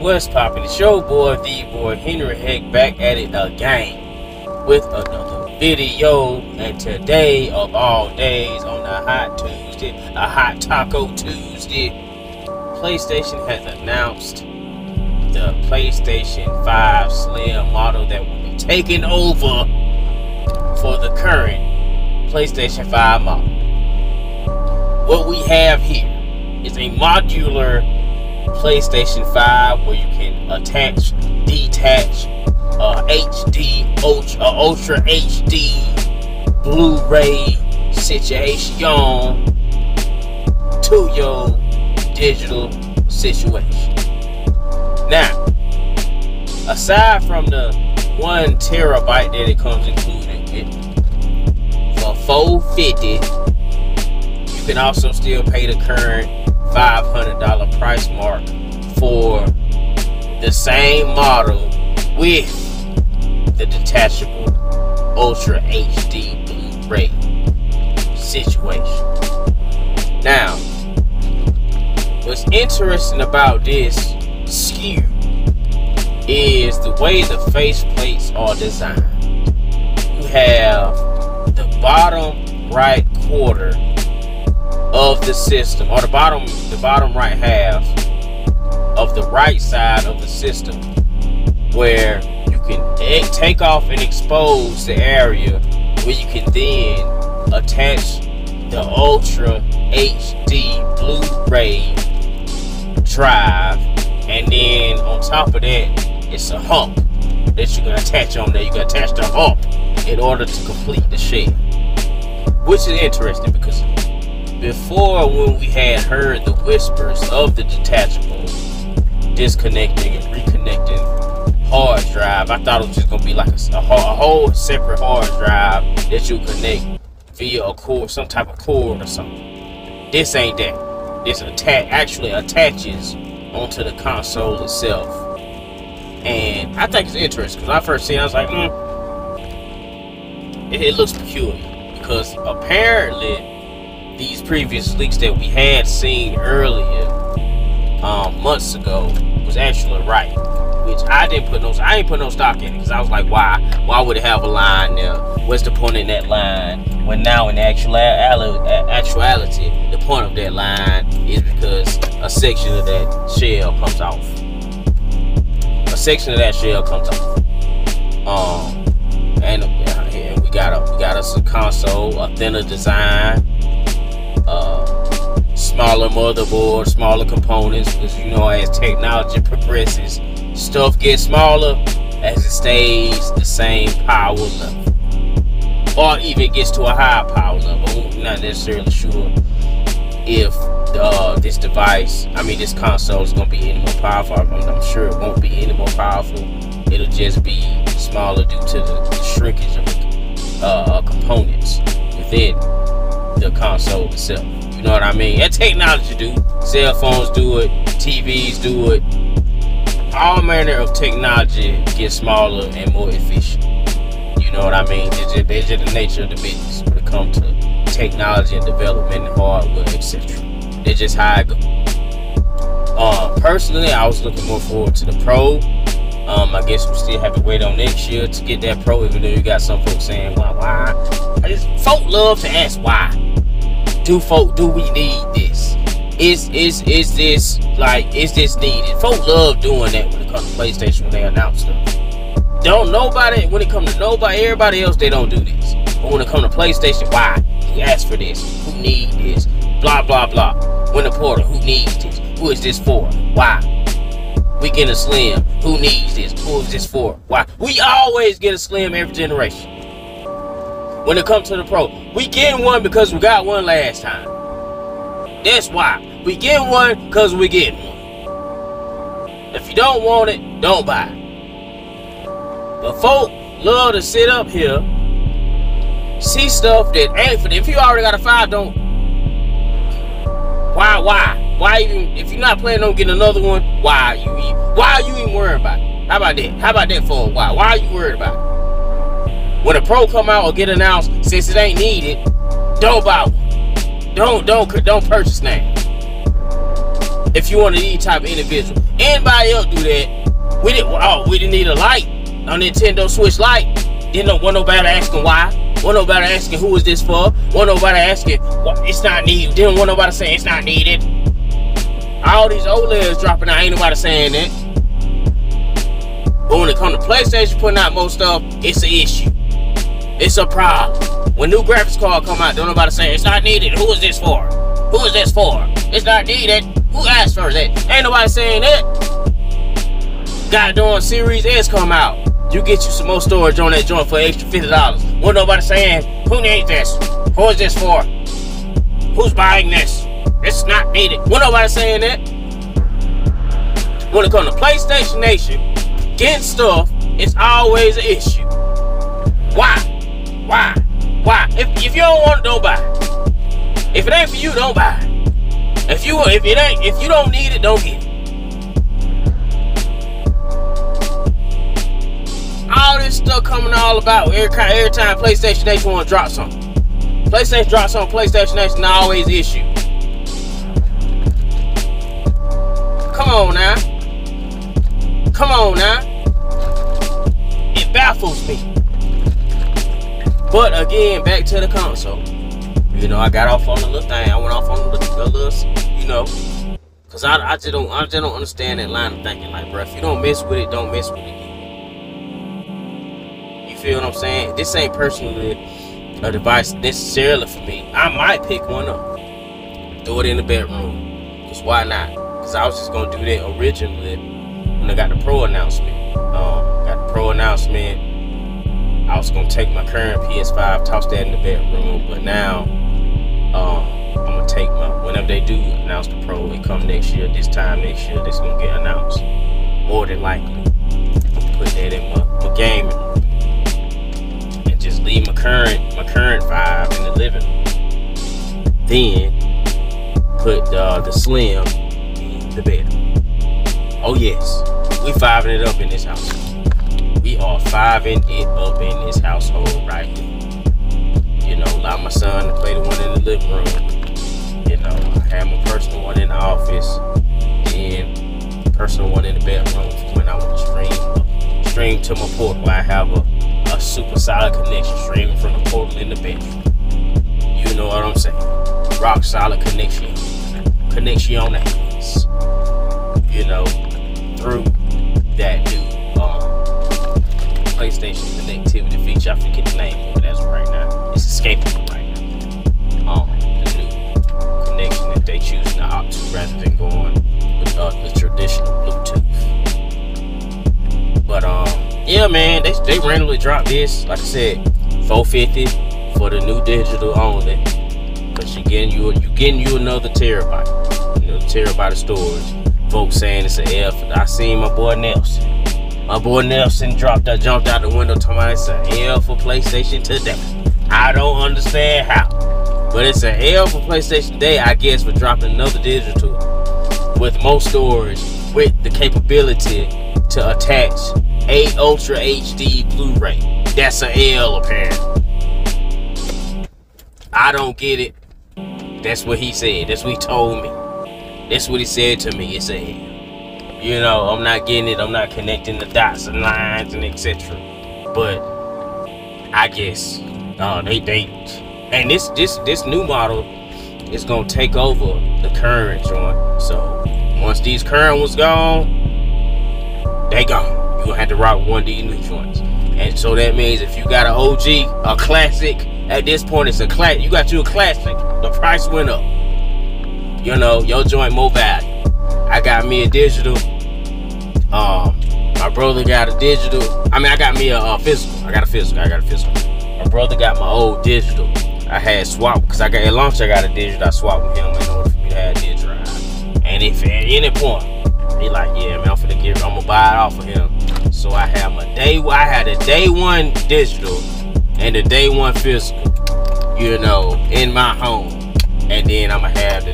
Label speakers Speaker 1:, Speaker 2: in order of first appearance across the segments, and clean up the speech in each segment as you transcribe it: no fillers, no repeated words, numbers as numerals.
Speaker 1: What's poppin'? It's your boy, the boy Henry Heck, back at it again with another video. And today, of all days, on a hot Tuesday, a hot Taco Tuesday, PlayStation has announced the PlayStation 5 Slim model that will be taking over for the current PlayStation 5 model. What we have here is a modular PlayStation 5 where you can attach, detach HD, Ultra HD Blu-ray situation to your digital situation. Now, aside from the 1 terabyte that it comes included with, for $450, you can also still pay the current $500 price mark for the same model with the detachable Ultra HD Blu-ray situation. Now, what's interesting about this SKU is the way the faceplates are designed. You have the bottom right quarter of the system, or the bottom right half of the right side of the system, where you can take off and expose the area where you can then attach the Ultra HD Blu-ray drive, and then on top of that, it's a hump that you can attach on there. You can attach the hump in order to complete the shell, which is interesting because before, when we had heard the whispers of the detachable disconnecting and reconnecting hard drive, I thought it was just going to be like a whole separate hard drive that you connect via a cord, some type of cord or something. This ain't that. This actually attaches onto the console itself. And I think it's interesting because I first seen it, I was like, it looks peculiar, because apparently these previous leaks that we had seen earlier, months ago, was actually right. Which I ain't put no stock in it, because I was like, why would it have a line there? What's the point in that line? When now in actuality, the point of that line is because a section of that shell comes off. A section of that shell comes off. And we got us a console, a thinner design, smaller motherboard, smaller components, because you know, as technology progresses, stuff gets smaller as it stays the same power level, or even gets to a higher power level. I'm not necessarily sure if this console is going to be any more powerful. I'm sure it won't be any more powerful. It'll just be smaller due to the shrinkage of components within the console itself. You know what I mean? That technology do. Cell phones do it. TVs do it. All manner of technology gets smaller and more efficient. You know what I mean? It's just the nature of the business when it comes to technology and development and hardware, etc. It's just how I go. Personally, I was looking more forward to the Pro. I guess we still have to wait on next year to get that Pro, even though you got some folks saying, why? Folk love to ask why. Do we need this? Is this needed? Folk love doing that when it comes to PlayStation when they announce stuff. When it comes to everybody else, they don't do this. But when it comes to PlayStation, why? Who asked for this? Who need this? Blah blah blah. When the portal, who needs this? Who is this for? Why? We get a Slim. Who needs this? Who is this for? Why? We always get a Slim every generation. When it comes to the Pro, we get one because we got one last time. That's why. We get one because we get one. If you don't want it, don't buy it. But folk love to sit up here, see stuff that ain't for them. If you already got a 5, don't. Why even, if you're not planning on getting another one, why are you even worried about it? How about that? How about that for a while? Why are you worried about it? When a Pro come out or get announced, since it ain't needed, don't buy one. Don't purchase now. If you want to be type of individual, anybody else do that. We didn't need a light on Nintendo Switch Lite. Didn't want nobody asking why. Want nobody asking who is this for. Want nobody asking it's not needed. Didn't want nobody saying it's not needed. All these OLEDs dropping out, ain't nobody saying that. But when it comes to PlayStation putting out more stuff, it's an issue. It's a problem. When new graphics card come out, don't nobody say it's not needed. Who is this for? Who is this for? It's not needed. Who asked for that? Ain't nobody saying that. Got doing Series S come out. You get you some more storage on that joint for extra $50. Wasn't nobody saying, who needs this? Who is this for? Who's buying this? It's not needed. Wasn't nobody saying that. When it comes to PlayStation Nation, getting stuff is always an issue. Why? Why? Why? If you don't want it, don't buy it. If it ain't for you, don't buy it. If you don't need it, don't get it. All this stuff coming all about every time PlayStation Nation want to drop something. PlayStation drop something, PlayStation Nation always issue. Come on now. Come on now. It baffles me. But again, back to the console. You know, I got off on the little thing. I went off on the little, you know, cause I just don't understand that line of thinking. Like, bro, if you don't mess with it, don't mess with it. You feel what I'm saying? This ain't personally a device necessarily for me. I might pick one up, throw it in the bedroom. Cause why not? Cause I was just gonna do that originally when I got the Pro announcement. I was gonna take my current PS5, toss that in the bedroom, but now I'm gonna take whenever they do announce the Pro, it come next year, this time next year, this gonna get announced. More than likely. I'm gonna put that in my gaming room. And just leave my current 5 in the living room. Then put the Slim in the bedroom. Oh yes, we 5ing it up in this house. We are 5ing it up in this household right here. You know, allow my son to play the one in the living room. You know, I have my personal one in the office. Then personal one in the bedroom for when I want to stream to my portal. I have a super solid connection streaming from the portal in the bedroom. You know what I'm saying? Rock solid connection. Connections. You know, through that new PlayStation connectivity feature. I forget the name of it as of right now. It's escaping me right now. The new connection that they choose to opt to rather than going with the traditional Bluetooth. But yeah, man, they randomly dropped this. Like I said, $450 for the new digital only. But you getting you another terabyte, another terabyte of storage. Folks saying it's an F. I seen my boy Nelson. My boy Nelson jumped out the window talking about it's an L for PlayStation today. I don't understand how. But it's an L for PlayStation today, I guess, for dropping another digital with more storage, with the capability to attach a Ultra HD Blu-ray. That's an L apparently. I don't get it. That's what he said. That's what he told me. That's what he said to me. It's an L. You know, I'm not getting it. I'm not connecting the dots and lines and etc. But I guess and this new model is gonna take over the current joint. So once these current ones gone, they gone. You gonna have to rock one of these new joints. And so that means if you got an OG, a classic, at this point it's a classic. You got you a classic. The price went up. You know, your joint more value. I got me a digital. My brother got a digital. I got me a physical. I got a physical. My brother got my old digital. I had swapped because at launch I got a digital. I swapped with him in order for me to have a digital. And if at any point he like, yeah, man, I'm gonna buy it off of him. So I had a day one digital and a day one physical. You know, in my home, and then I'm gonna have the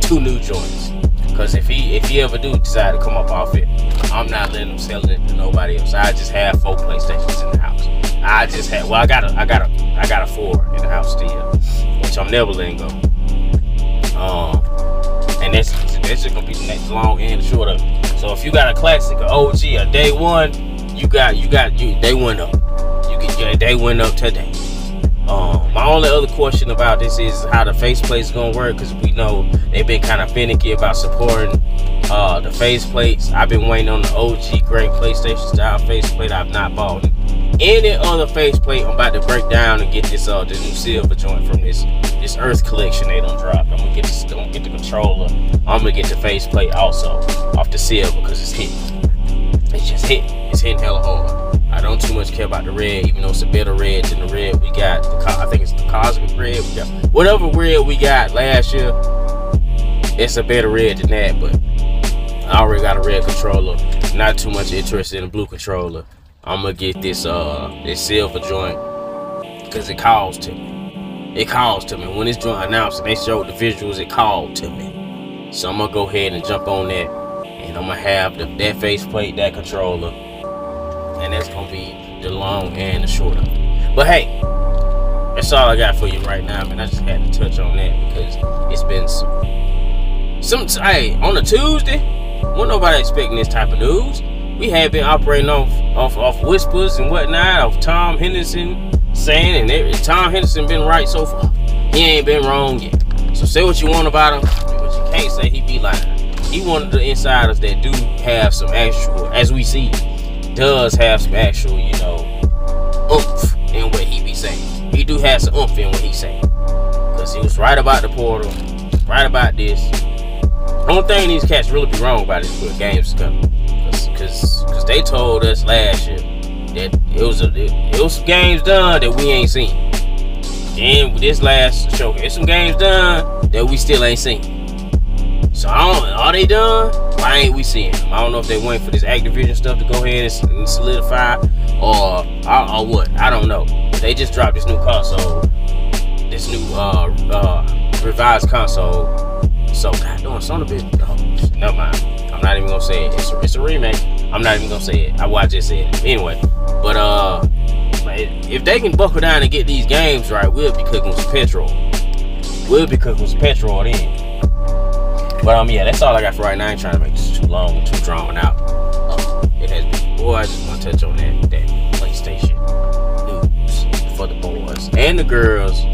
Speaker 1: 2 new joints. Cause if he ever do decide to come up off it, I'm not letting him sell it to nobody else. I just have 4 PlayStations in the house. I got a 4 in the house still, which I'm never letting go. And that's just gonna be the next long and short of it. So if you got a classic, a OG, a day one, you they went up. They went up today. My only other question about this is how the faceplate is gonna work, because we know they've been kind of finicky about supporting the faceplates. I've been waiting on the OG great PlayStation style faceplate. I've not bought any other faceplate. I'm about to break down and get this the new silver joint from this Earth collection they done dropped. I'm gonna get the controller. I'm gonna get the faceplate also off the silver, because it's hitting. It's just hitting. It's hitting hella hard. I don't too much care about the red, even though it's a better red than the red we got. I think it's the cosmic red we got. Whatever red we got last year, it's a better red than that. But I already got a red controller. Not too much interested in a blue controller. I'm gonna get this silver joint because it calls to me. It calls to me. When this joint announced and they showed the visuals, it called to me. So I'm gonna go ahead and jump on that, and I'm gonna have that faceplate, that controller. And that's gonna be the long and the short of it. But hey, that's all I got for you right now, man. I just had to touch on that because it's been hey, on a Tuesday, wasn't nobody expecting this type of news. We had been operating off whispers and whatnot of Tom Henderson saying, and Tom Henderson been right so far. He ain't been wrong yet. So say what you want about him, but you can't say he be lying. He one of the insiders that do have some actual, as we see, does have some actual, oomph in what he be saying. He do have some oomph in what he saying. Because he was right about the portal, right about this. The only thing these cats really be wrong about is when games coming. Because they told us last year that it was some games done that we ain't seen. And with this last show, there's some games done that we still ain't seen. So are they done? Why ain't we seeing them? I don't know if they waiting for this Activision stuff to go ahead and solidify, or what. I don't know. But they just dropped this new console, this new revised console. So goddamn, son of a bitch. Oh, never mind. I'm not even gonna say it. It's a remake. I'm not even gonna say it. I just said it anyway. But if they can buckle down and get these games right, we'll be cooking with some petrol. We'll be cooking with some petrol then. But yeah, that's all I got for right now. I ain't trying to make this too long and too drawn out. It has been. Boy, I just want to touch on that PlayStation news for the boys and the girls